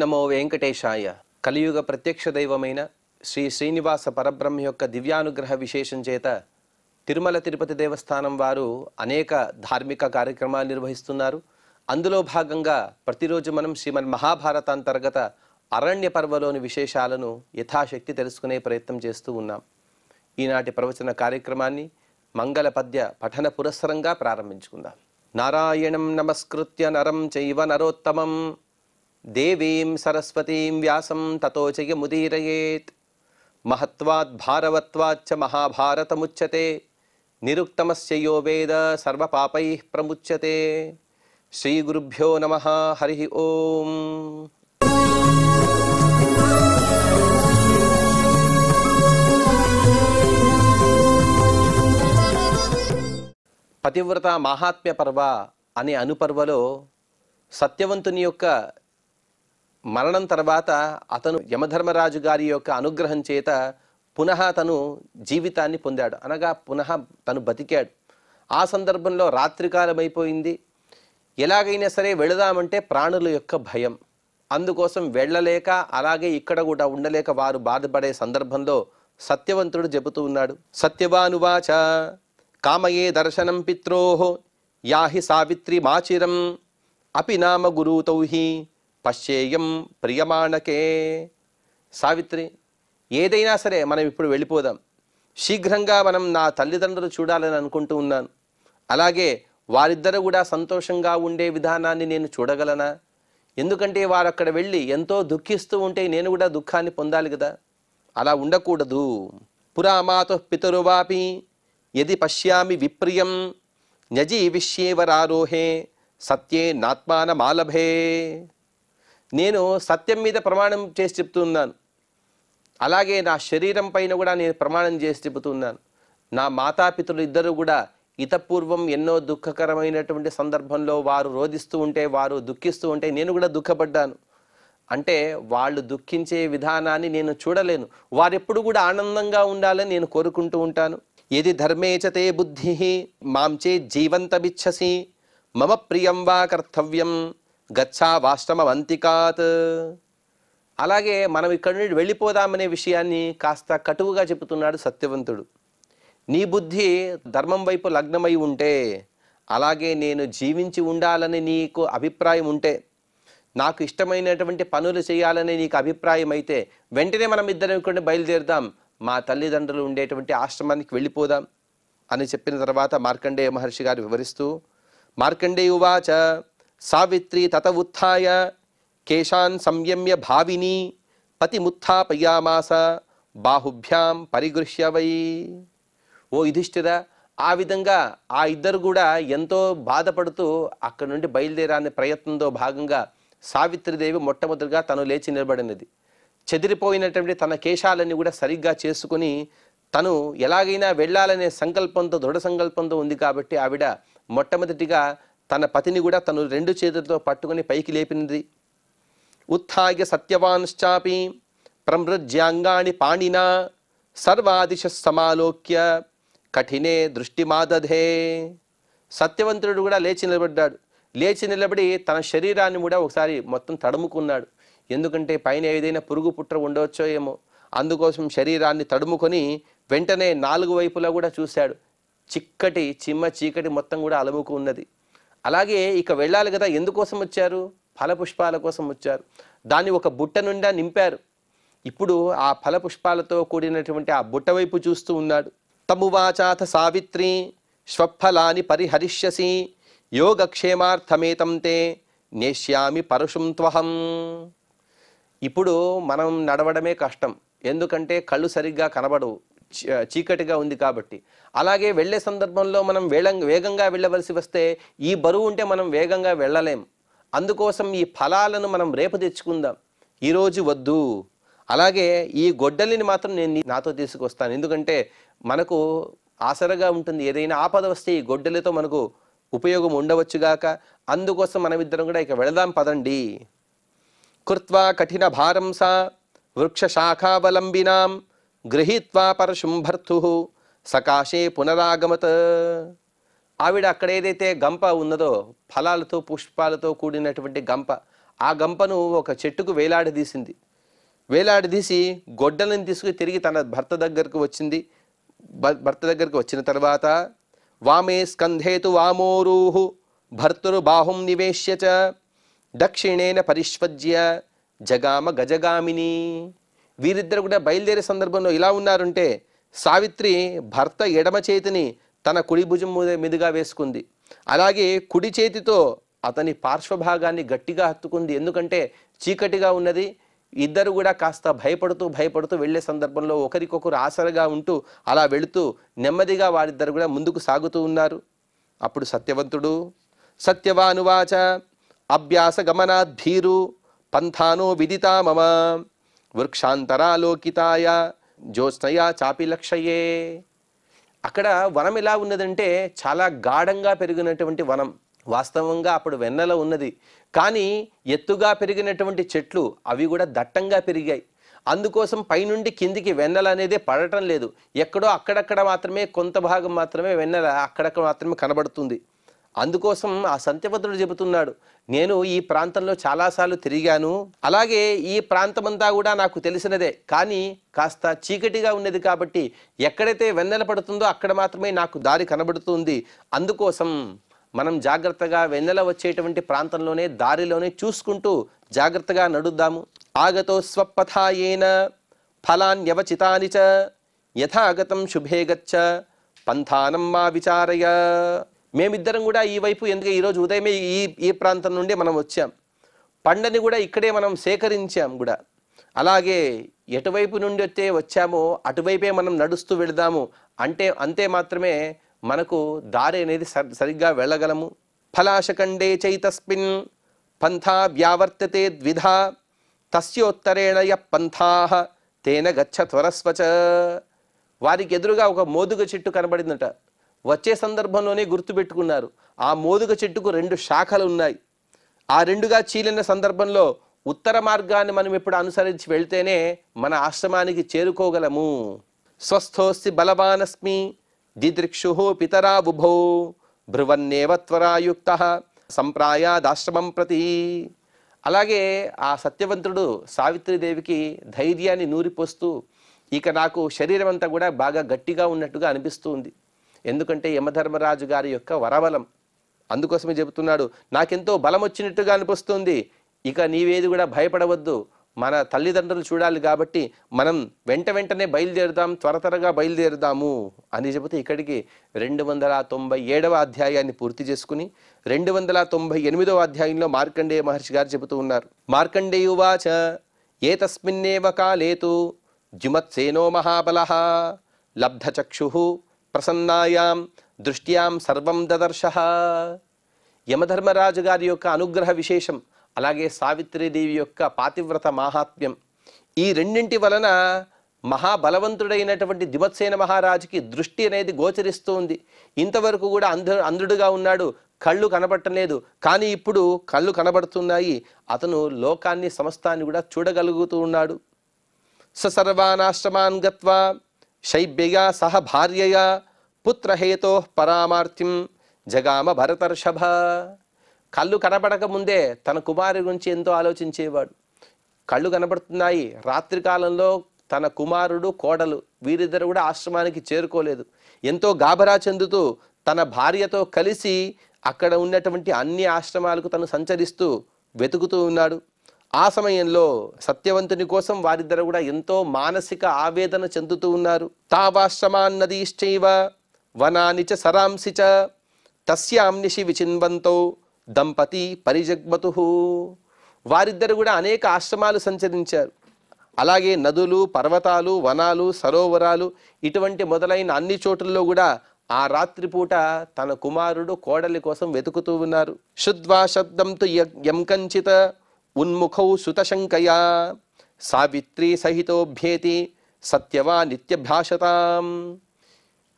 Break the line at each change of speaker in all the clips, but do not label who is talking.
నమో వెంకటేశాయ. కలియుగ ప్రత్యక్ష దైవమైన శ్రీ శ్రీనివాస పరబ్రహ్మ యొక్క దివ్యానుగ్రహ విశేషం చేత తిరుమల తిరుపతి దేవస్థానం వారు అనేక ధార్మిక కార్యక్రమాలు నిర్వహిస్తున్నారు. అందులో భాగంగా ప్రతిరోజు మనం శ్రీమన్ మహాభారత అంతర్గత అరణ్య పర్వలోని విశేషాలను యథాశక్తి తెలుసుకునే ప్రయత్నం చేస్తూ ఉన్నాం. ఈనాటి ప్రవచన కార్యక్రమాన్ని మంగళ పద్య పఠన పురస్సరంగా ప్రారంభించుకుందాం. నారాయణం నమస్కృత్య నరం చైవ నరోత్తమం దేవీం సరస్వతీం వ్యాసం తతో జయముదీరయేత్. మహత్వాద్ భారవత్వాచ్చ మహాభారతముచ్యతే నిరుక్తమస్య యో వేద సర్వపాపైః ప్రముచ్యతే. శ్రీ గురుభ్యో నమః. హరి ఓం. పతివ్రత మహాత్మ్య పర్వ అనే అనుపర్వలో సత్యవంతుని యొక్క మరణం తర్వాత అతను యమధర్మరాజు గారి యొక్క అనుగ్రహం చేత పునః తను జీవితాన్ని పొందాడు, అనగా పునః తను బతికాడు. ఆ సందర్భంలో రాత్రికాలం అయిపోయింది. ఎలాగైనా సరే వెళదామంటే ప్రాణుల యొక్క భయం, అందుకోసం వెళ్ళలేక అలాగే ఇక్కడ కూడా ఉండలేక వారు బాధపడే సందర్భంలో సత్యవంతుడు చెబుతూ ఉన్నాడు. సత్యవానువాచ కామయే దర్శనం పిత్రోః యాహి సావిత్రి మాచిరం అపి నామ గురుతౌహి పశ్చేయం ప్రియమాణకే. సావిత్రి, ఏదైనా సరే మనం ఇప్పుడు వెళ్ళిపోదాం. శీఘ్రంగా మనం నా తల్లిదండ్రులు చూడాలని అనుకుంటూ ఉన్నాను. అలాగే వారిద్దరు కూడా సంతోషంగా ఉండే విధానాన్ని నేను చూడగలనా? ఎందుకంటే వారు అక్కడ వెళ్ళి ఎంతో దుఃఖిస్తూ ఉంటే నేను కూడా దుఃఖాన్ని పొందాలి కదా. అలా ఉండకూడదు. పురామాతు పితరువాపి యది పశ్యామి విప్రియం న్యజీవిష్యేవరారోహే సత్యే నాత్మానమాలభే. నేను సత్యం మీద ప్రమాణం చేసి చెప్తున్నాను, అలాగే నా శరీరం పైన కూడా నేను ప్రమాణం చేసి చెబుతున్నాను. నా మాతాపితరులు ఇద్దరు కూడా ఇతపూర్వం ఎన్నో దుఃఖకరమైనటువంటి సందర్భంలో వారు రోధిస్తూ ఉంటే, వారు దుఃఖిస్తూ ఉంటే నేను కూడా దుఃఖపడ్డాను. అంటే వాళ్ళు దుఃఖించే విధానాన్ని నేను చూడలేను. వారెప్పుడు కూడా ఆనందంగా ఉండాలని నేను కోరుకుంటూ ఉంటాను. యది ధర్మే చ తే బుద్ధిః మాం చే జీవంతమిచ్చసి మమ ప్రియం వా కర్తవ్యం గచ్చా వాష్టమవంతికాత్. అలాగే మనం ఇక్కడి నుండి వెళ్ళిపోదామనే విషయాన్ని కాస్త కటువుగా చెబుతున్నాడు సత్యవంతుడు. నీ బుద్ధి ధర్మం వైపు లగ్నమై ఉంటే, అలాగే నేను జీవించి ఉండాలని నీకు అభిప్రాయం ఉంటే, నాకు ఇష్టమైనటువంటి పనులు చేయాలని నీకు అభిప్రాయం అయితే వెంటనే మనం ఇద్దరం ఇక్కడ బయలుదేరుదాం, మా తల్లిదండ్రులు ఉండేటువంటి ఆశ్రమానికి వెళ్ళిపోదాం అని చెప్పిన తర్వాత మార్కండేయ మహర్షి గారు వివరిస్తూ, మార్కండేయ ఉవాచ సావిత్రి తత ఉత్థాయ కేశాన్ సంయమ్య భావిని పతిముత్థాపయామాస బాహుభ్యాం పరిగృహ్య వై. ఓ యుధిష్ఠిర, ఆ విధంగా ఆ ఇద్దరు కూడా ఎంతో బాధపడుతూ అక్కడి నుండి బయలుదేరాని ప్రయత్నంలో భాగంగా సావిత్రిదేవి మొట్టమొదటిగా తను లేచి నిలబడినది. చెదిరిపోయినటువంటి తన కేశాలన్నీ కూడా సరిగ్గా చేసుకుని తను ఎలాగైనా వెళ్ళాలనే సంకల్పంతో, దృఢ సంకల్పంతో ఉంది కాబట్టి ఆవిడ మొట్టమొదటిగా తన పతిని కూడా తను రెండు చేతులతో పట్టుకుని పైకి లేపినది. ఉత్థాయ సత్యవాన్శ్చాపి ప్రమృజ్యాంగాని పాణినా సర్వాదిశ సమాలోక్య కఠినే దృష్టిమాదధే. సత్యవంతుడు కూడా లేచి నిలబడ్డాడు. లేచి నిలబడి తన శరీరాన్ని కూడా ఒకసారి మొత్తం తడుముకున్నాడు. ఎందుకంటే పైన ఏదైనా పురుగు పుట్ర ఉండవచ్చో ఏమో, అందుకోసం శరీరాన్ని తడుముకొని వెంటనే నాలుగు వైపులా కూడా చూశాడు. చిక్కటి చిమ్మ చీకటి మొత్తం కూడా అలముకు ఉన్నది. అలాగే ఇక వెళ్ళాలి కదా, ఎందుకోసం వచ్చారు? ఫలపుష్పాల కోసం వచ్చారు. దాన్ని ఒక బుట్ట నుండా నింపారు. ఇప్పుడు ఆ ఫలపుష్పాలతో కూడినటువంటి ఆ బుట్ట వైపు చూస్తూ ఉన్నాడు. తమువాచాథ సావిత్రి స్వఫలాని పరిహరిష్యసి యోగక్షేమార్థమేతం తే నేష్యామి పరుషుం త్వహం. ఇప్పుడు మనం నడవడమే కష్టం, ఎందుకంటే కళ్ళు సరిగ్గా కనబడవు, చీకటిగా ఉంది కాబట్టి. అలాగే వెళ్ళే సందర్భంలో మనం వేగంగా వెళ్ళవలసి వస్తే ఈ బరువు ఉంటే మనం వేగంగా వెళ్ళలేం. అందుకోసం ఈ ఫలాలను మనం రేపు తెచ్చుకుందాం, ఈరోజు వద్దు. అలాగే ఈ గొడ్డలిని మాత్రం నేను నాతో తీసుకొస్తాను, ఎందుకంటే మనకు ఆసరగా ఉంటుంది. ఏదైనా ఆపద వస్తే ఈ గొడ్డలితో మనకు ఉపయోగం ఉండవచ్చుగాక. అందుకోసం మనమిద్దరం కూడా ఇక వెళదాం పదండి. కృత్వా కఠిన భారం సా వృక్షశాఖావలంబినాం గృహీత్వా పరశుం భర్తుః సకాశే పునరాగమత్. ఆవిడ అక్కడ ఏదైతే గంప ఉన్నదో, ఫలాలతో పుష్పాలతో కూడినటువంటి గంప, ఆ గంపను ఒక చెట్టుకు వేలాడదీసింది. వేలాడదీసి గొడ్డలను తీసుకుని తిరిగి తన భర్త దగ్గరకు వచ్చింది. భర్త దగ్గరకు వచ్చిన తర్వాత వామే స్కంధేతు వామోరూహు భర్తృ బాహుం నివేశ్య చ దక్షిణేన పరిష్వజ్య జగామ గజగామిని. వీరిద్దరు కూడా బయలుదేరే సందర్భంలో ఇలా ఉన్నారంటే, సావిత్రి భర్త ఎడమ చేతిని తన కుడి భుజం మీదుగా వేసుకుంది. అలాగే కుడి చేతితో అతని పార్శ్వభాగాన్ని గట్టిగా హత్తుకుంది. ఎందుకంటే చీకటిగా ఉన్నది. ఇద్దరు కూడా కాస్త భయపడుతూ వెళ్ళే సందర్భంలో ఒకరికొకరు ఆసరగా ఉంటూ అలా వెళుతూ నెమ్మదిగా వారిద్దరు కూడా ముందుకు సాగుతూ ఉన్నారు. అప్పుడు సత్యవంతుడు సత్యవానువాచ అభ్యాస గమనాద్భీరు పంథానో విదితా మమ వృక్షాంతరాలోకితాయ జ్యోత్స్నయా చాపి లక్షయే. అక్కడ వనం ఎలా ఉన్నదంటే చాలా గాఢంగా పెరిగినటువంటి వనం. వాస్తవంగా అప్పుడు వెన్నెల ఉన్నది, కానీ ఎత్తుగా పెరిగినటువంటి చెట్లు అవి కూడా దట్టంగా పెరిగాయి. అందుకోసం పైనుండి కిందికి వెన్నెల అనేది పడటం లేదు. ఎక్కడో అక్కడక్కడ మాత్రమే కొంత భాగం మాత్రమే వెన్నెల అక్కడక్కడ మాత్రమే కనబడుతుంది. అందుకోసం ఆ సత్యవంతుడు చెబుతున్నాడు, నేను ఈ ప్రాంతంలో చాలాసార్లు తిరిగాను, అలాగే ఈ ప్రాంతమంతా కూడా నాకు తెలిసినదే, కానీ కాస్త చీకటిగా ఉన్నది కాబట్టి ఎక్కడైతే వెన్నెల పడుతుందో అక్కడ మాత్రమే నాకు దారి కనబడుతుంది. అందుకోసం మనం జాగ్రత్తగా వెన్నెల వచ్చేటువంటి ప్రాంతంలోనే దారిలోనే చూసుకుంటూ జాగ్రత్తగా నడుద్దాము. ఆగతో స్వపథాయేన ఫలాన్యవచితాని చ యథాగతం శుభే గచ్చ పంథానం మా విచారయ. మేమిద్దరం కూడా ఈ వైపు, ఎందుకంటే ఈరోజు ఉదయమే ఈ ప్రాంతం నుండి మనం వచ్చాం, పండని కూడా ఇక్కడే మనం సేకరించాం కూడా. అలాగే ఎటువైపు నుండి వచ్చామో అటువైపే మనం నడుస్తూ వెళదాము అంటే అంతే మాత్రమే మనకు దారి అనేది సరిగ్గా వెళ్ళగలము. ఫలాశకండే చైతస్మిన్ పంథా వ్యావర్తతే ద్విధా తస్యోత్తరేణ య పంథాః తేన గచ్చ త్వరస్వచ. వారికి ఎదురుగా ఒక మోదుగ చెట్టు కనబడిందట. వచ్చే సందర్భంలోనే గుర్తుపెట్టుకున్నారు, ఆ మోదుగ చెట్టుకు 2 శాఖలు ఉన్నాయి. ఆ 2గా చీలిన సందర్భంలో ఉత్తర మార్గాన్ని మనం ఇప్పుడు అనుసరించి వెళ్తేనే మన ఆశ్రమానికి చేరుకోగలము. స్వస్థోస్తి బలవానస్మి దిదృక్షు పితరా బుభౌ భ్రువన్నేవ త్వరాయుక్తః సంప్రాయాదాశ్రమం ప్రతి. అలాగే ఆ సత్యవంతుడు సావిత్రీదేవికి ధైర్యాన్ని నూరిపోస్తూ, ఇక నాకు శరీరం అంతా కూడా బాగా గట్టిగా ఉన్నట్టుగా అనిపిస్తుంది. ఎందుకంటే యమధర్మరాజు గారి యొక్క వరబలం. అందుకోసమే చెబుతున్నాడు, నాకెంతో బలం వచ్చినట్టుగా అనిపిస్తుంది, ఇక నీవేది కూడా భయపడవద్దు, మన తల్లిదండ్రులు చూడాలి కాబట్టి మనం వెంటనే బయలుదేరుదాం, త్వరగా బయలుదేరుదాము అని చెబితే ఇక్కడికి 297వ అధ్యాయాన్ని పూర్తి చేసుకుని 298వ అధ్యాయంలో మార్కండేయ మహర్షి గారు చెబుతూ ఉన్నారు. మార్కండేయువాచ ఏతస్మిన్నేవ కాలేతు జుమత్సేనో మహాబలః లబ్ధచక్షుః ప్రసన్నాయాం దృష్ట్యాం సర్వం దదర్శః. యమధర్మరాజు గారి యొక్క అనుగ్రహ విశేషం, అలాగే సావిత్రీదేవి యొక్క పాతివ్రత మాహాత్మ్యం, ఈ రెండింటి వలన మహాబలవంతుడైనటువంటి దిమత్సేన మహారాజుకి దృష్టి అనేది గోచరిస్తూ ఉంది. ఇంతవరకు కూడా అంధుడుగా ఉన్నాడు, కళ్ళు కనబడటలేదు, కానీ ఇప్పుడు కళ్ళు కనబడుతున్నాయి. అతను లోకాన్ని సమస్తాన్ని కూడా చూడగలుగుతూ ఉన్నాడు. సర్వానాశ్రమాన్ గత్వా శైబ్యయా సహ భార్యయా పుత్రహేతో పరామార్తిం జగామ భరతర్షభ. కళ్ళు కనబడక ముందే తన కుమారు గురించి ఎంతో ఆలోచించేవాడు. కళ్ళు కనబడుతున్నాయి, రాత్రి కాలంలో తన కుమారుడు కోడలు వీరిద్దరు కూడా ఆశ్రమానికి చేరుకోలేదు. ఎంతో గాబరా చెందుతూ తన భార్యతో కలిసి అక్కడ ఉన్నటువంటి అన్ని ఆశ్రమాలకు తను సంచరిస్తూ వెతుకుతూ ఉన్నాడు. ఆ సమయంలో సత్యవంతుని కోసం వారిద్దరు కూడా ఎంతో మానసిక ఆవేదన చెందుతూ ఉన్నారు. తావాశ్రమాన్నదీశ్చైవ వనాని చ సరాంసి చ తస్యాం నిశి విచిన్వంతో దంపతి పరిజగ్మతు. వారిద్దరు కూడా అనేక ఆశ్రమాలు సంచరించారు. అలాగే నదులు, పర్వతాలు, వనాలు, సరోవరాలు ఇటువంటి మొదలైన అన్ని చోట్లలో కూడా ఆ రాత్రిపూట తన కుమారుడు కోడలి కోసం వెతుకుతూ ఉన్నారు. శుద్ధ్వా శబ్దం తు యం కంచిత ఉన్ముఖౌ సుతశంకయా సావిత్రి సహితోభ్యేతి సత్యవా నిత్యభాషతాం.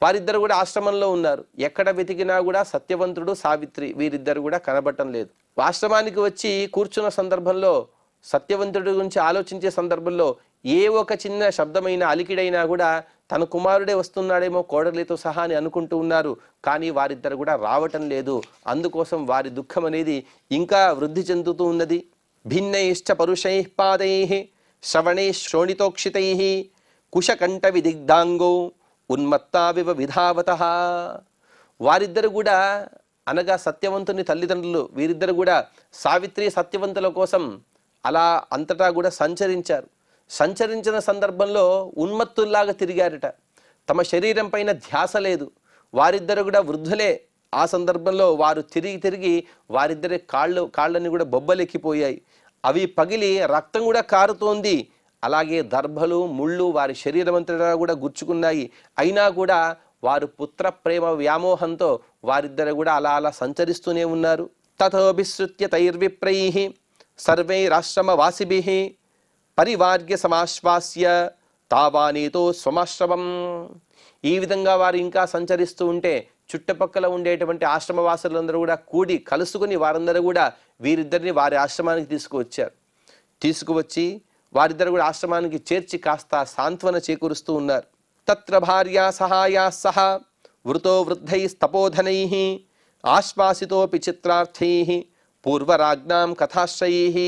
వారిద్దరు కూడా ఆశ్రమంలో ఉన్నారు. ఎక్కడ వెతికినా కూడా సత్యవంతుడు, సావిత్రి వీరిద్దరు కూడా కనబడటం లేదు. ఆశ్రమానికి వచ్చి కూర్చున్న సందర్భంలో, సత్యవంతుడి గురించి ఆలోచించే సందర్భంలో ఏ ఒక చిన్న శబ్దమైన అలికిడైనా కూడా తన కుమారుడే వస్తున్నాడేమో కోడలితో సహా అని అనుకుంటూ ఉన్నారు. కానీ వారిద్దరు కూడా రావటం లేదు. అందుకోసం వారి దుఃఖం అనేది ఇంకా వృద్ధి చెందుతూ ఉన్నది. భిన్నైశ్చ పరుషైః పాదైః శ్రవణైః శ్రోణితోక్షితైః కుశకంఠ విదిగ్ధాంగో ఉన్మత్తావివ విధావతః. వారిద్దరు కూడా అనగా సత్యవంతుని తల్లిదండ్రులు వీరిద్దరు కూడా సావిత్రి సత్యవంతుల కోసం అలా అంతటా కూడా సంచరించారు. సంచరించిన సందర్భంలో ఉన్మత్తుల్లాగా తిరిగారట. తమ శరీరం పైన ధ్యాస లేదు. వారిద్దరు కూడా వృద్ధులే. ఆ సందర్భంలో వారు తిరిగి తిరిగి వారిద్దరి కాళ్ళని కూడా బొబ్బలెక్కిపోయాయి. అవి పగిలి రక్తం కూడా కారుతోంది. అలాగే దర్భలు ముళ్ళు వారి శరీరం అంతటా కూడా గుచ్చుకున్నాయి. అయినా కూడా వారు పుత్ర ప్రేమ వ్యామోహంతో వారిద్దరు కూడా అలా అలా సంచరిస్తూనే ఉన్నారు. తథోభిశ్రుత్య తైర్విప్రైః సర్వైరాశ్రమవాసిభిః పరివార్య సమాశ్వాస్య తావానీతో స్వమాశ్రమం. ఈ విధంగా వారు ఇంకా సంచరిస్తూ ఉంటే చుట్టుపక్కల ఉండేటువంటి ఆశ్రమవాసులందరూ కూడా కూడి కలుసుకుని వారందరూ కూడా వీరిద్దరిని వారి ఆశ్రమానికి తీసుకువచ్చారు. తీసుకువచ్చి వారిద్దరు కూడా ఆశ్రమానికి చేర్చి కాస్త సాంత్వన చేకూరుస్తూ ఉన్నారు. తత్ర భార్యా సహాయా సహ వృతో వృద్ధైస్తపోధనైః ఆశ్వాసితోపి చిత్రార్థైః పూర్వరాజ్ఞాం కథాశ్రయైః.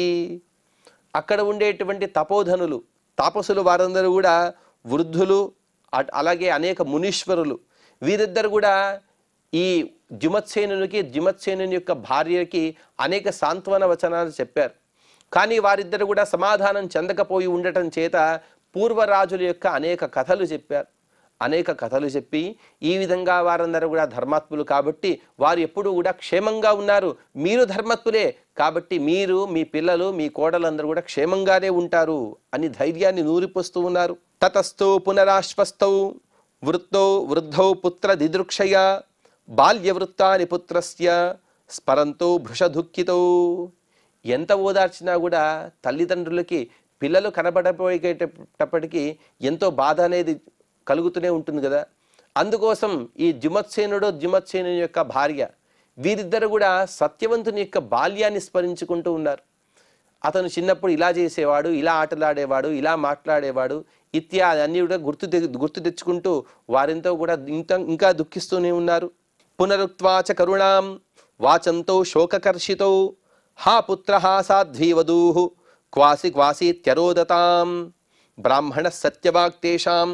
అక్కడ ఉండేటువంటి తపోధనులు తాపసులు వారందరూ కూడా వృద్ధులు, అలాగే అనేక మునీశ్వరులు వీరిద్దరు కూడా ఈ ద్యుమత్సేనుని యొక్క భార్యకి అనేక సాంత్వన వచనాలు చెప్పారు. కానీ వారిద్దరు కూడా సమాధానం చెందకపోయి ఉండటం చేత పూర్వరాజుల యొక్క అనేక కథలు చెప్పారు. అనేక కథలు చెప్పి ఈ విధంగా వారందరూ కూడా ధర్మాత్ములు కాబట్టి వారు ఎప్పుడూ కూడా క్షేమంగా ఉన్నారు. మీరు ధర్మాత్ములే కాబట్టి మీరు, మీ పిల్లలు, మీ కోడలందరూ కూడా క్షేమంగానే ఉంటారు అని ధైర్యాన్ని నూరిపోస్తూ ఉన్నారు. తతస్థో పునరాశ్వస్థౌ వృద్ధౌ పుత్ర దిదృక్షయ బాల్యవృత్తాని పుత్రస్య స్మరంతో భృషదుఃఖితౌ. ఎంత ఓదార్చినా కూడా తల్లిదండ్రులకి పిల్లలు కనబడపోయేటప్పటికీ ఎంతో బాధ అనేది కలుగుతూనే ఉంటుంది కదా. అందుకోసం ఈ ద్యుమత్సేనుని యొక్క భార్య వీరిద్దరు కూడా సత్యవంతుని యొక్క బాల్యాన్ని స్మరించుకుంటూ ఉన్నారు. అతను చిన్నప్పుడు ఇలా చేసేవాడు, ఇలా ఆటలాడేవాడు, ఇలా మాట్లాడేవాడు ఇత్యాది అన్ని కూడా గుర్తు తెచ్చుకుంటూ వారింతో కూడా ఇంకా దుఃఖిస్తూనే ఉన్నారు. పునరుక్త్వాచ కరుణాం వాచంతో శోకకర్షితౌ హా పుత్ర సాధ్వీవధూః క్వాసిత్యరోదతాం బ్రాహ్మణ సత్యవాక్తేషాం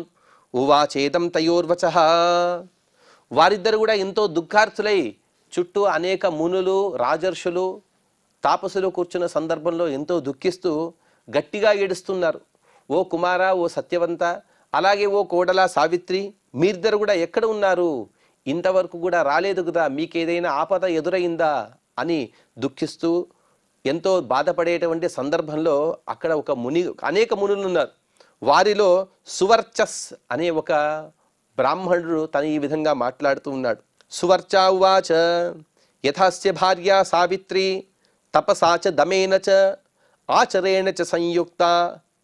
ఉవాచేదం తయోర్వచః. వారిద్దరు కూడా ఎంతో దుఃఖార్తులై చుట్టూ అనేక మునులు, రాజర్షులు, తాపసులు కూర్చున్న సందర్భంలో ఎంతో దుఃఖిస్తూ గట్టిగా ఏడుస్తున్నారు. ఓ కుమార, ఓ సత్యవంత, అలాగే ఓ కోడల సావిత్రి, మీరిద్దరు కూడా ఎక్కడ ఉన్నారు? ఇంతవరకు కూడా రాలేదు కదా, మీకేదైనా ఆపద ఎదురైందా అని దుఃఖిస్తూ ఎంతో బాధపడేటువంటి సందర్భంలో అక్కడ ఒక అనేక మునులు ఉన్నారు. వారిలో సువర్చస్ అనే ఒక బ్రాహ్మణుడు తను ఈ విధంగా మాట్లాడుతూ ఉన్నాడు. సువర్చా ఉవాచ యథాస్య భార్య సావిత్రి తపసా చ దమేన చ ఆచరేణ చ సంయుక్త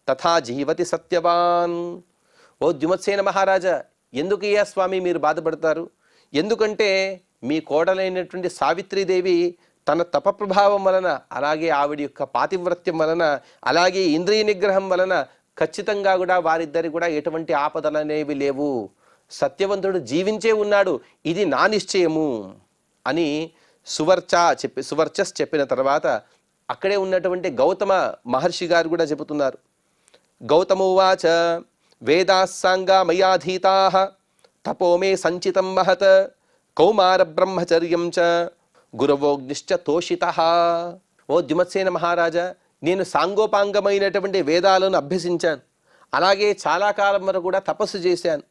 తథా జీవతి సత్యవాన్. ఓ ద్యుమత్సేన మహారాజా, ఎందుకయ్యా స్వామి మీరు బాధపడతారు? ఎందుకంటే మీ కోడలైనటువంటి సావిత్రీదేవి తన తప ప్రభావం వలన, అలాగే ఆవిడ యొక్క పాతివ్రత్యం వలన, అలాగే ఇంద్రియ నిగ్రహం వలన ఖచ్చితంగా కూడా వారిద్దరి కూడా ఎటువంటి ఆపదలు అనేవి లేవు. సత్యవంతుడు జీవించే ఉన్నాడు, ఇది నా నిశ్చయము అని సువర్చస్ చెప్పిన తర్వాత అక్కడే ఉన్నటువంటి గౌతమ మహర్షి గారు కూడా చెబుతున్నారు. గౌతమోవాచ వేదాస్సాంగా మయాధీతాః తపో మే సంచితం మహత్ కౌమార బ్రహ్మచర్యం చ గురవోగ్నిశ్చ తోషితః. ఓ ద్యుమత్సేన మహారాజా, నేను సాంగోపాంగమైనటువంటి వేదాలను అభ్యసించాను, అలాగే చాలా కాలం వరకు కూడా తపస్సు చేశాను.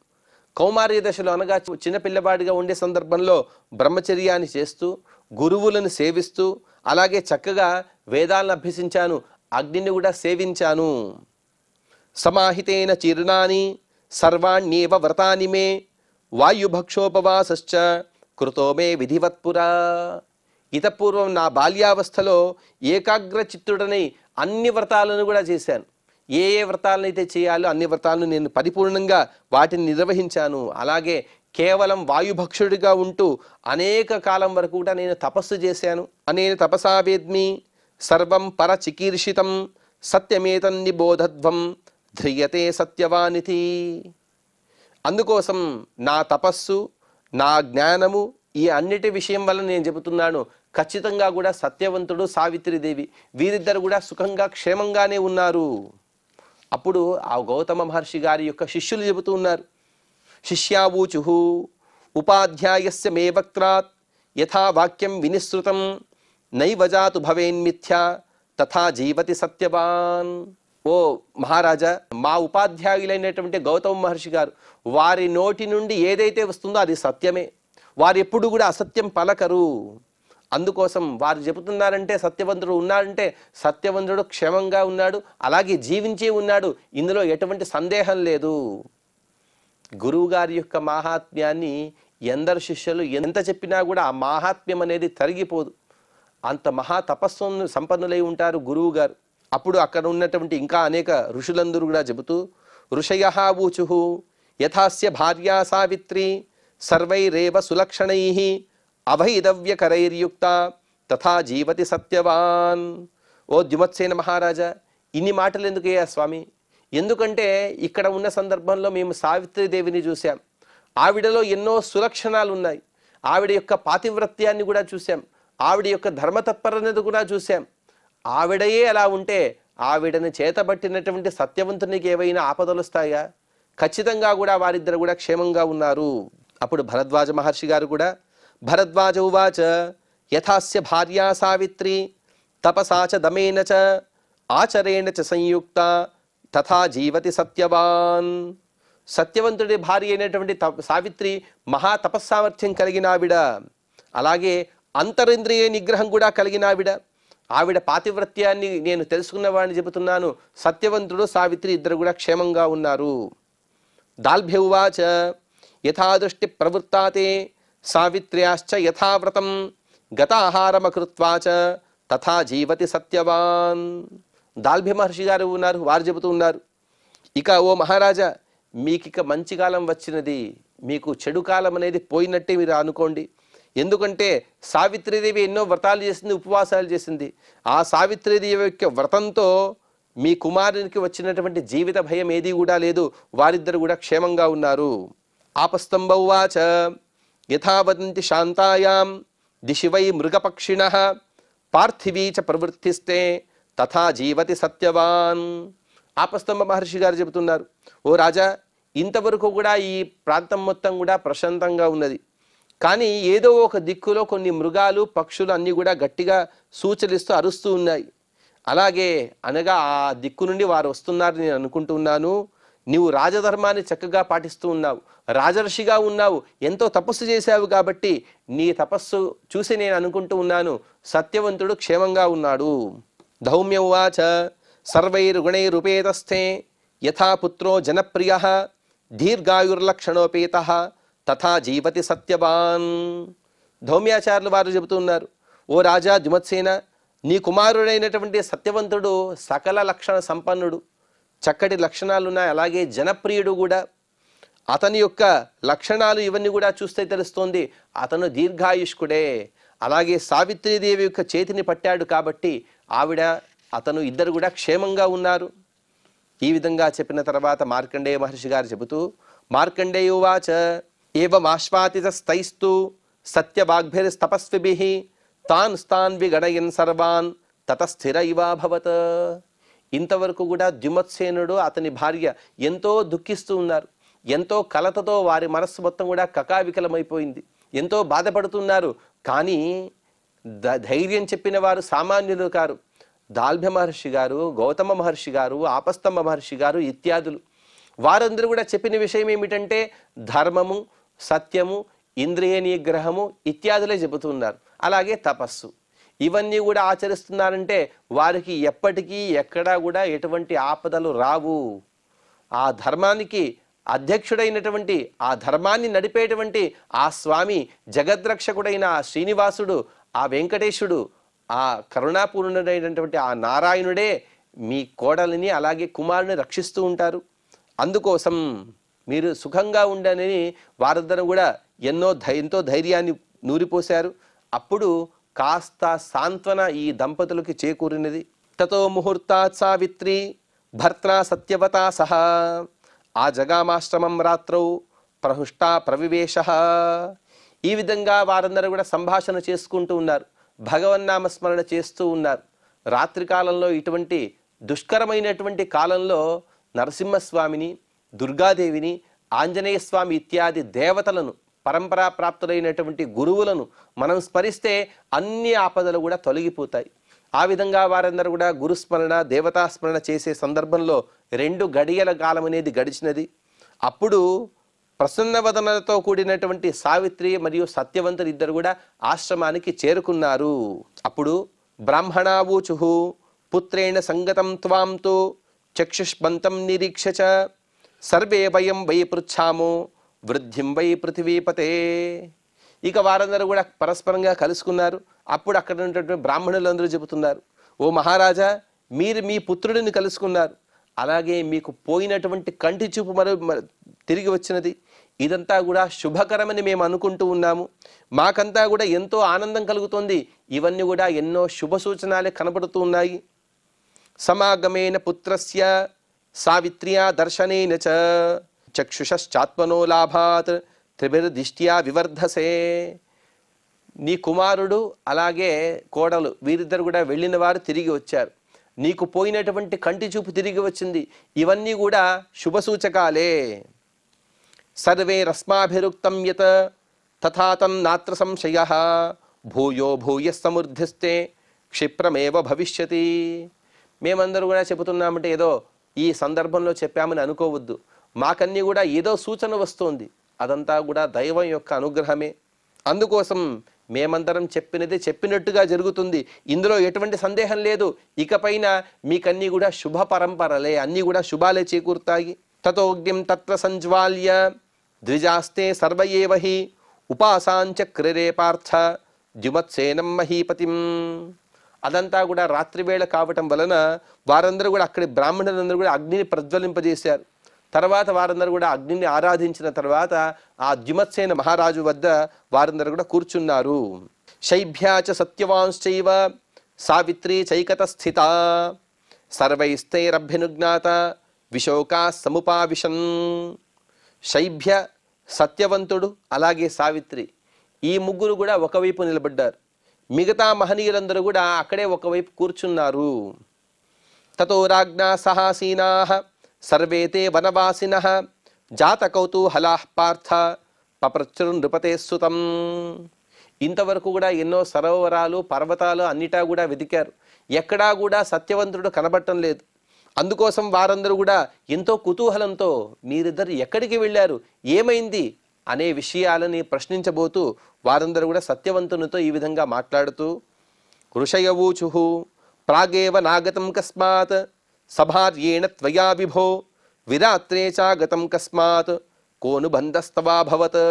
కౌమార్య దశలో అనగా చిన్నపిల్లవాడిగా ఉండే సందర్భంలో బ్రహ్మచర్యాన్ని చేస్తూ గురువులను సేవిస్తూ అలాగే చక్కగా వేదాలను అభ్యసించాను, అగ్నిని కూడా సేవించాను. సమాహితేన చీర్ణాని సర్వాణ్యేవ వ్రతాని మే వాయుభక్షోపవాసశ్చ కృతో మే విధివత్పురా. ఇతపూర్వం నా బాల్యావస్థలో ఏకాగ్ర చిత్తుడనై అన్ని వ్రతాలను కూడా చేశాను. ఏ ఏ వ్రతాలను అయితే చేయాలో అన్ని వ్రతాలను నేను పరిపూర్ణంగా వాటిని నిర్వహించాను. అలాగే కేవలం వాయుభక్షుడిగా ఉంటూ అనేక కాలం వరకు కూడా నేను తపస్సు చేశాను. అనేన తపసా వేద్మి సర్వం పరచికీర్షితం సత్యమేతన్నిబోధధ్వం ధ్రియతే సత్యవానితి. అందుకోసం నా తపస్సు, నా జ్ఞానము, ఈ అన్నిటి విషయం వల్ల నేను చెబుతున్నాను, ఖచ్చితంగా కూడా సత్యవంతుడు సావిత్రిదేవి వీరిద్దరు కూడా సుఖంగా క్షేమంగానే ఉన్నారు. అప్పుడు ఆ గౌతమ మహర్షి గారి యొక్క శిష్యులు చెబుతూ ఉన్నారు, శిష్యావూచు ఉపాధ్యాయస్య మే వక్త్రాత్ యథా వాక్యం వినిశ్రుతం నైవజాతు భవేన్మిథ్యా తథా జీవతి సత్యవాన్. ఓ మహారాజా, మా ఉపాధ్యాయులైనటువంటి గౌతమ మహర్షి గారు వారి నోటి నుండి ఏదైతే వస్తుందో అది సత్యమే. వారు ఎప్పుడు కూడా అసత్యం పలకరు. అందుకోసం వారు చెబుతున్నారంటే సత్యవంతుడు ఉన్నాడంటే సత్యవంతుడు క్షేమంగా ఉన్నాడు, అలాగే జీవించి ఉన్నాడు, ఇందులో ఎటువంటి సందేహం లేదు. గురువు గారి యొక్క మాహాత్మ్యాన్ని ఎందరు శిష్యులు ఎంత చెప్పినా కూడా ఆ మాహాత్మ్యం అనేది తరిగిపోదు. అంత మహా తపస్సు సంపన్నులై ఉంటారు గురువు గారు. అప్పుడు అక్కడ ఉన్నటువంటి ఇంకా అనేక ఋషులందరూ కూడా చెబుతూ, ఋషయః ఊచుః యథాస్య భార్యా సావిత్రి సర్వైరేవ సులక్షణైః అభైదవ్యకరైర్యుక్త తథా జీవతి సత్యవాన్. ఓ ద్యుమత్సేన మహారాజా, ఇన్ని మాటలు ఎందుకయ్యా స్వామి? ఎందుకంటే ఇక్కడ ఉన్న సందర్భంలో మేము సావిత్రిదేవిని చూసాం. ఆవిడలో ఎన్నో సులక్షణాలు ఉన్నాయి. ఆవిడ యొక్క పాతివ్రత్యాన్ని కూడా చూసాం, ఆవిడ యొక్క ధర్మతత్పరతను కూడా చూసాం. ఆవిడయే అలా ఉంటే ఆవిడని చేతబట్టినటువంటి సత్యవంతునికి ఏవైనా ఆపదలు వస్తాయా? ఖచ్చితంగా కూడా వారిద్దరు కూడా క్షేమంగా ఉన్నారు. అప్పుడు భరద్వాజ మహర్షి గారు కూడా, భరద్వాజ ఉవాచ యథాస్య భార్యా సావిత్రి తపసా చ దమేన చ ఆచరేణ చ సంయుక్త తథా జీవతి సత్యవాన్. సత్యవంతుడి భార్య అయినటువంటి సావిత్రి మహా తపస్సామర్థ్యం కలిగిన ఆవిడ, అలాగే అంతరింద్రియ నిగ్రహం కూడా కలిగిన ఆవిడ. ఆవిడ పాతివ్రత్యాన్ని నేను తెలుసుకున్న వాడిని చెబుతున్నాను. సత్యవంతుడు సావిత్రి ఇద్దరు కూడా క్షేమంగా ఉన్నారు. దాల్భ్య ఉవాచ యథాదృష్టి ప్రవృత్తాతే సావిత్ర్యాశ్చ యథావ్రతం గతాహారమకృత్వా చ తథా జీవతి సత్యవాన్. దాల్భ్య మహర్షి గారు ఉన్నారు, వారు చెబుతూ ఉన్నారు, ఇక ఓ మహారాజా, మీకిక మంచి కాలం వచ్చినది, మీకు చెడు కాలం అనేది పోయినట్టే మీరు అనుకోండి. ఎందుకంటే సావిత్రిదేవి ఎన్నో వ్రతాలు చేసింది, ఉపవాసాలు చేసింది. ఆ సావిత్రిదేవి యొక్క వ్రతంతో మీ కుమారునికి వచ్చినటువంటి జీవిత భయం ఏది కూడా లేదు. వారిద్దరు కూడా క్షేమంగా ఉన్నారు. ఆపస్తంభ ఉవాచ యథా వదంతి శాంతాయాం దిశి వై మృగపక్షిణః పార్థివీ చ ప్రవృత్తిస్తే తథా జీవతి సత్యవాన్. ఆపస్తంభ మహర్షి గారు చెబుతున్నారు, ఓ రాజా, ఇంతవరకు కూడా ఈ ప్రాంతం మొత్తం కూడా ప్రశాంతంగా ఉన్నది. కానీ ఏదో ఒక దిక్కులో కొన్ని మృగాలు పక్షులు అన్నీ కూడా గట్టిగా సూచలిస్తూ అరుస్తూ ఉన్నాయి. అలాగే అనగా ఆ దిక్కు నుండి వారు వస్తున్నారు నేను అనుకుంటున్నాను. నీవు రాజధర్మాన్ని చక్కగా పాటిస్తూ ఉన్నావు, రాజర్షిగా ఉన్నావు, ఎంతో తపస్సు చేశావు కాబట్టి నీ తపస్సు చూసి నేను అనుకుంటూ ఉన్నాను సత్యవంతుడు క్షేమంగా ఉన్నాడు. ధౌమ్య ఉవాచ సర్వైర్గుణైరుపేతస్థే యథా పుత్రో జనప్రియః దీర్ఘాయుర్లక్షణోపేతః తథా జీవతి సత్యవాన్. ధౌమ్యాచార్యులు వారు చెబుతున్నారు, ఓ రాజా ద్యుమత్సేన, నీ కుమారుడైనటువంటి సత్యవంతుడు సకల లక్షణ సంపన్నుడు, చక్కటి లక్షణాలు ఉన్నాయి, అలాగే జనప్రియుడు కూడా. అతని యొక్క లక్షణాలు ఇవన్నీ కూడా చూస్తే తెలుస్తోంది అతను దీర్ఘాయుష్కుడే. అలాగే సావిత్రీదేవి యొక్క చేతిని పట్టాడు కాబట్టి ఆవిడ అతను ఇద్దరు కూడా క్షేమంగా ఉన్నారు. ఈ విధంగా చెప్పిన తర్వాత మార్కండేయ మహర్షి గారు చెబుతూ, మార్కండేయ ఉవాచ ఏవమాశ్వాతితస్తైస్తు సత్యవాగ్భిస్తపస్విభిః తాన్ స్థాన్ విగణయన్ సర్వాన్ తతస్థిర ఇవాభవత్. ఇంతవరకు కూడా ద్యుమత్సేనుడు అతని భార్య ఎంతో దుఃఖిస్తూ ఉన్నారు. ఎంతో కలతతో వారి మనస్సు మొత్తం కూడా కకావికలమైపోయింది, ఎంతో బాధపడుతున్నారు. కానీ ధైర్యం చెప్పిన వారు సామాన్యులు కారు. దాల్భ్య మహర్షి గారు, గౌతమ మహర్షి గారు, ఆపస్తంభ మహర్షి గారు ఇత్యాదులు వారందరూ కూడా చెప్పిన విషయం ఏమిటంటే ధర్మము, సత్యము, ఇంద్రియ నిగ్రహము ఇత్యాదులే చెబుతున్నారు. అలాగే తపస్సు ఇవన్నీ కూడా ఆచరిస్తున్నారంటే వారికి ఎప్పటికీ ఎక్కడా కూడా ఎటువంటి ఆపదలు రావు. ఆ ధర్మానికి అధ్యక్షుడైనటువంటి, ఆ ధర్మాన్ని నడిపేటువంటి ఆ స్వామి, జగద్రక్షకుడైన ఆ శ్రీనివాసుడు, ఆ వెంకటేశుడు, ఆ కరుణాపూర్ణుడైనటువంటి ఆ నారాయణుడే మీ కోడలిని అలాగే కుమారుని రక్షిస్తూ ఉంటారు. అందుకోసం మీరు సుఖంగా ఉండని వారిద్దరూ కూడా ఎంతో ధైర్యాన్ని నూరిపోశారు. అప్పుడు కాస్త సాంత్వన ఈ దంపతులకి చేకూరినది. తతో ముహూర్తాత్ సావిత్రి భర్త్రా సత్యవతా సహ ఆ జగామాశ్రమం రాత్రౌ ప్రహుష్టా ప్రవివేశ. ఈ విధంగా వారందరూ కూడా సంభాషణ చేసుకుంటూ ఉన్నారు, భగవన్నామస్మరణ చేస్తూ ఉన్నారు. రాత్రి కాలంలో ఇటువంటి దుష్కరమైనటువంటి కాలంలో నరసింహస్వామిని, దుర్గాదేవిని, ఆంజనేయ స్వామి ఇత్యాది దేవతలను, పరంపరా ప్రాప్తులైనటువంటి గురువులను మనం స్మరిస్తే అన్ని ఆపదలు కూడా తొలగిపోతాయి. ఆ విధంగా వారందరూ కూడా గురుస్మరణ, దేవతాస్మరణ చేసే సందర్భంలో 2 గడియల కాలం అనేది గడిచినది. అప్పుడు ప్రసన్నవదనలతో కూడినటువంటి సావిత్రి మరియు సత్యవంతులు ఇద్దరు కూడా ఆశ్రమానికి చేరుకున్నారు. అప్పుడు బ్రాహ్మణావూచుహు పుత్రేణ సంగతం త్వాంతో చక్షుష్మంతం నిరీక్ష సర్వే వయం వై పృచ్ఛామో వృద్ధిం వై పృథివీపతే. ఇక వారందరూ కూడా పరస్పరంగా కలుసుకున్నారు. అప్పుడు అక్కడ ఉన్నటువంటి బ్రాహ్మణులందరూ చెబుతున్నారు, ఓ మహారాజా, మీరు మీ పుత్రుడిని కలుసుకున్నారు, అలాగే మీకు పోయినటువంటి కంటి చూపు తిరిగి వచ్చినది. ఇదంతా కూడా శుభకరమని మేము అనుకుంటూ ఉన్నాము. మాకంతా కూడా ఎంతో ఆనందం కలుగుతుంది. ఇవన్నీ కూడా ఎన్నో శుభ సూచనలే కనబడుతూ ఉన్నాయి. సమాగమేన పుత్రస్య సావిత్ర్యా దర్శనేన చ చక్షుషశ్చాత్మనో లాభాత్ త్రిభిర్దిష్ట్యా వివర్ధసే. నీ కుమారుడు అలాగే కోడలు వీరిద్దరు కూడా వెళ్ళిన వారు తిరిగి వచ్చారు. నీకు పోయినటువంటి కంటి చూపు తిరిగి వచ్చింది. ఇవన్నీ కూడా శుభసూచకాలే. సర్వే రస్మాభిరుక్తం యత్ తథా తన్నాత్ర సంశయః భూయో భూయః సమృద్ధిస్తే క్షిప్రమేవ భవిష్యతి. మేమందరూ కూడా చెబుతున్నామంటే ఏదో ఈ సందర్భంలో చెప్పామని అనుకోవద్దు. మాకన్నీ కూడా ఏదో సూచన వస్తుంది. అదంతా కూడా దైవం యొక్క అనుగ్రహమే. అందుకోసం మేమందరం చెప్పినది చెప్పినట్టుగా జరుగుతుంది. ఇందులో ఎటువంటి సందేహం లేదు. ఇకపైన మీకన్నీ కూడా శుభ పరంపరలే, అన్నీ కూడా శుభాలే చేకూరుతాయి. తతోగ్నిం తత్ర సంజ్వాల్య ద్విజాస్తే సర్వయేవ హి ఉపాసాంచక్రిరే పార్థ ద్యుమత్సేనం మహీపతిం. అదంతా కూడా రాత్రివేళ కావటం వలన వారందరూ కూడా అక్కడి బ్రాహ్మణులందరూ కూడా అగ్నిని ప్రజ్వలింపజేశారు. తర్వాత వారందరూ కూడా అగ్నిని ఆరాధించిన తర్వాత ఆ ద్యుమత్సేన మహారాజు వద్ద వారందరూ కూడా కూర్చున్నారు. శైభ్యాచ సత్యవాంశ్చైవ సావిత్రి చైకత స్థిత సర్వైస్తైరభ్యనుజ్ఞాత విశోకా సముపావిశన్. శైభ్య, సత్యవంతుడు, అలాగే సావిత్రి, ఈ ముగ్గురు కూడా ఒకవైపు నిలబడ్డారు. మిగతా మహనీయులందరూ కూడా అక్కడే ఒకవైపు కూర్చున్నారు. తతో రాజ్ఞా సహాసీనాః సర్వే తే వనవాసినః జాత కౌతూహలాః పార్థ పపృచ్ఛుర్ నృపతే సుతం. ఇంతవరకు కూడా ఎన్నో సరోవరాలు, పర్వతాలు అన్నిటా కూడా వెతికారు. ఎక్కడా కూడా సత్యవంతుడు కనబడటం లేదు. అందుకోసం వారందరూ కూడా ఎంతో కుతూహలంతో మీరిద్దరు ఎక్కడికి వెళ్ళారు, ఏమైంది అనే విషయాలని ప్రశ్నించబోతూ వారందరూ కూడా సత్యవంతునితో ఈ విధంగా మాట్లాడుతూ ఋషయవూచుః ప్రాగేవ నాగతం కస్మాత్ సభార్యేణ త్వయా విభో విరాత్రే చాగతం కస్మాత్ కోను బంధస్తవాభవత్.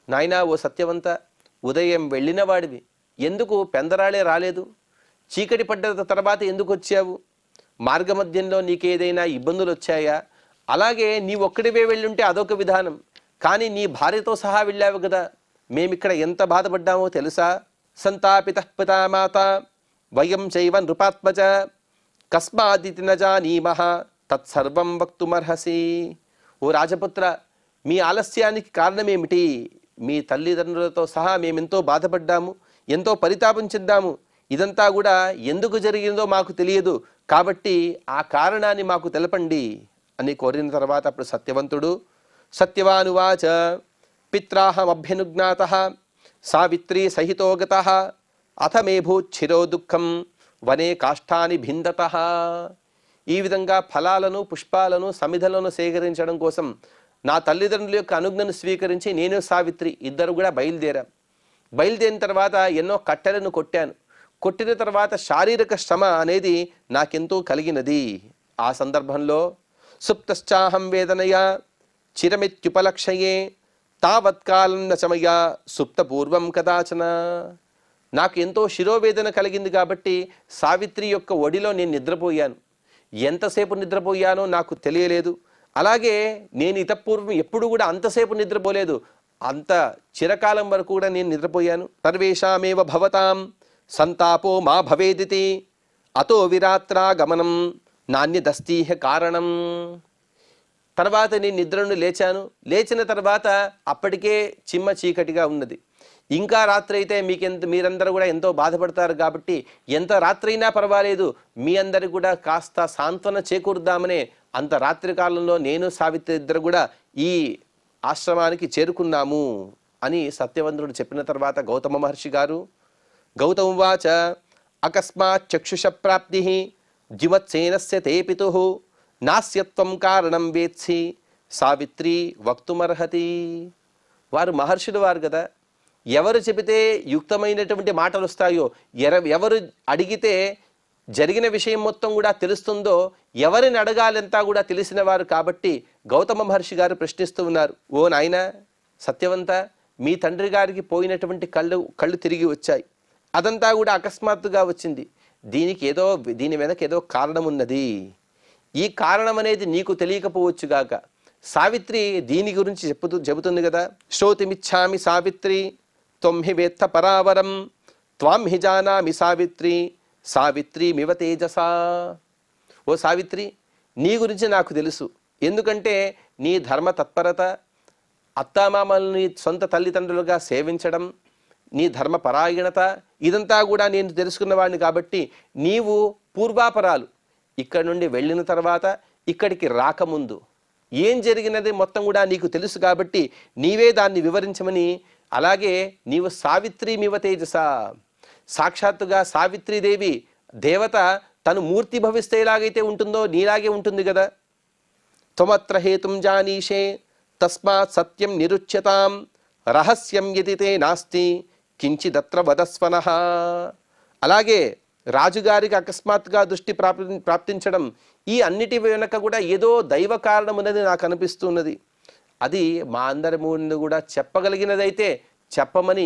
నాయనా, ఓ సత్యవంత, ఉదయం వెళ్ళిన వాడివి, ఎందుకు పెందరాళే రాలేదు? చీకటి పడ్డ తర్వాత ఎందుకు వచ్చావు? మార్గమధ్యంలో నీకేదైనా ఇబ్బందులు వచ్చాయా? అలాగే నీ ఒక్కడివే వెళ్ళుంటే అదొక విధానం, కానీ నీ భార్యతో సహా వెళ్ళావు కదా, మేమిక్కడ ఎంత బాధపడ్డామో తెలుసా? సంతాపితః పితామాత వయం చైవ నృపాత్మజ కస్మాదితి న జానీమః తత్సర్వం వక్తుమర్హసి. ఓ రాజపుత్ర, మీ ఆలస్యానికి కారణమేమిటి? మీ తల్లిదండ్రులతో సహా మేమెంతో బాధపడ్డాము, ఎంతో పరితాపం చెందాము. ఇదంతా కూడా ఎందుకు జరిగిందో మాకు తెలియదు, కాబట్టి ఆ కారణాన్ని మాకు తెలపండి అని కోరిన తర్వాత అప్పుడు సత్యవంతుడు సత్యవానువాచ పిత్రాహమభ్యనుజ్ఞాతః సావిత్రీ సహితో గతః అథ మే భూచ్చిరో దుఃఖం వనే కాష్టాని భిందతః. ఈ విధంగా ఫలాలను, పుష్పాలను, సమిధలను సేకరించడం కోసం నా తల్లిదండ్రుల యొక్క అనుజ్ఞను స్వీకరించి నేను సావిత్రి ఇద్దరు కూడా బయలుదేరిన తర్వాత ఎన్నో కట్టెలను కొట్టిన తర్వాత శారీరక శ్రమ అనేది నాకెంతో కలిగినది. ఆ సందర్భంలో సుప్తశ్చాహం వేదనయా చిరమిత్యుపలక్షయే తావత్కాలం నచమయా సుప్తపూర్వం కదాచన. నాకు ఎంతో శిరోవేదన కలిగింది కాబట్టి సావిత్రి యొక్క ఒడిలో నేను నిద్రపోయాను. ఎంతసేపు నిద్రపోయానో నాకు తెలియలేదు. అలాగే నేను ఇతపూర్వం ఎప్పుడు కూడా అంతసేపు నిద్రపోలేదు, అంత చిరకాలం వరకు కూడా నేను నిద్రపోయాను. సర్వేషామేవ భవతాం సంతాపో మా భవేదితి అతో విరాత్రా గమనం నాణ్యదస్తీహ కారణం. తర్వాత నేను నిద్ర నుండి లేచాను. లేచిన తర్వాత అప్పటికే చిమ్మ చీకటిగా ఉన్నది. ఇంకా రాత్రి అయితే మీరందరూ కూడా ఎంతో బాధపడతారు కాబట్టి ఎంత రాత్రి అయినా పర్వాలేదు, మీ అందరికి కూడా కాస్త సాంత్వన చేకూరుద్దామనే అంత రాత్రి కాలంలో నేను సావిత్రి ఇద్దరు కూడా ఈ ఆశ్రమానికి చేరుకున్నాము అని సత్యవంతుడు చెప్పిన తర్వాత గౌతమ మహర్షి గారు, గౌతమువాచ అకస్మాత్ చక్షుష ప్రాప్తి జిమత్సేనస్య తే పితుః నాస్యత్వం కారణం వేత్సి సావిత్రి వక్తుమర్హతి. వారు మహర్షులు వారు కదా, ఎవరు చెబితే యుక్తమైనటువంటి మాటలు వస్తాయో, ఎవరు అడిగితే జరిగిన విషయం మొత్తం కూడా తెలుస్తుందో, ఎవరిని అడగాలంతా కూడా తెలిసిన వారు కాబట్టి గౌతమ మహర్షి గారు ప్రశ్నిస్తూ ఉన్నారు. ఓ నాయన సత్యవంత, మీ తండ్రి గారికి పోయినటువంటి కళ్ళు తిరిగి వచ్చాయి. అదంతా కూడా అకస్మాత్తుగా వచ్చింది. దీని వెనక ఏదో కారణం ఉన్నది. ఈ కారణం అనేది నీకు తెలియకపోవచ్చుగాక. సావిత్రి దీని గురించి చెబుతుంది కదా. శ్రోతిమిచ్ఛామి సావిత్రి త్వం హి వేత్త పరావరం త్వాం హి జానామి సావిత్రి సావిత్రి మివ తేజసా. ఓ సావిత్రి, నీ గురించి నాకు తెలుసు. ఎందుకంటే నీ ధర్మ తత్పరత, అత్తామామల్ని సొంత తల్లిదండ్రులుగా సేవించడం, నీ ధర్మ పరాయణత, ఇదంతా కూడా నేను తెలుసుకున్నవాడిని కాబట్టి నీవు పూర్వాపరాలు ఇక్కడ నుండి వెళ్ళిన తర్వాత ఇక్కడికి రాకముందు ఏం జరిగినది మొత్తం కూడా నీకు తెలుసు కాబట్టి నీవే దాన్ని వివరించమని. అలాగే నీవు సావిత్రి మివ తేజస, సాక్షాత్తుగా సావిత్రీదేవి దేవత తను మూర్తి భవిస్తే ఎలాగైతే ఉంటుందో నీలాగే ఉంటుంది కదా. త్వమత్ర హేతుం జానీషే తస్మాత్ సత్యం నిరుచ్యతాం రహస్యం యది తే నాస్తి కించిదత్ర వదస్వనః. అలాగే రాజుగారికి అకస్మాత్తుగా దృష్టి ప్రాప్తించడం, ఈ అన్నిటి వెనక కూడా ఏదో దైవ కారణం ఉన్నది నాకు అనిపిస్తున్నది. అది మా అందరి ముందు కూడా చెప్పగలిగినదైతే చెప్పమని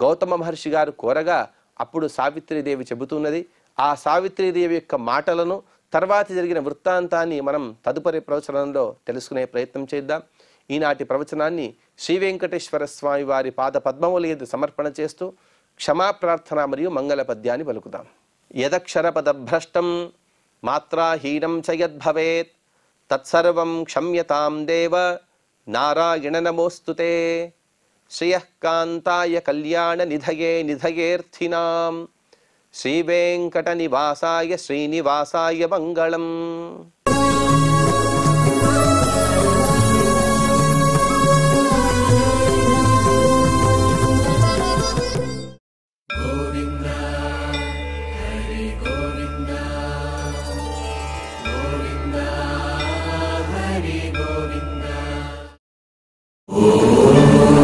గౌతమ మహర్షి గారు కోరగా అప్పుడు సావిత్రీదేవి చెబుతున్నది. ఆ సావిత్రీదేవి యొక్క మాటలను, తర్వాత జరిగిన వృత్తాంతాన్ని మనం తదుపరి ప్రవచనంలో తెలుసుకునే ప్రయత్నం చేద్దాం. ఈనాటి ప్రవచనాన్ని శ్రీ వెంకటేశ్వర స్వామి వారి పాద పద్మముల యందు సమర్పణ చేస్తూ క్షమా ప్రార్థన మరియు మంగళ పద్యాన్ని పలుకుదాం. యదక్షర పదభ్రష్టం మాత్రాహీనం చ యద్భవేత్ తత్సర్వం క్షమ్యతాం దేవ నారాయణ నమోస్తుతే. శ్రియః కాంతాయ కళ్యాణ నిధయే నిధయేర్థినాం శ్రీ వెంకట నివాసాయ శ్రీనివాసాయ మంగళం.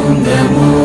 Om Namo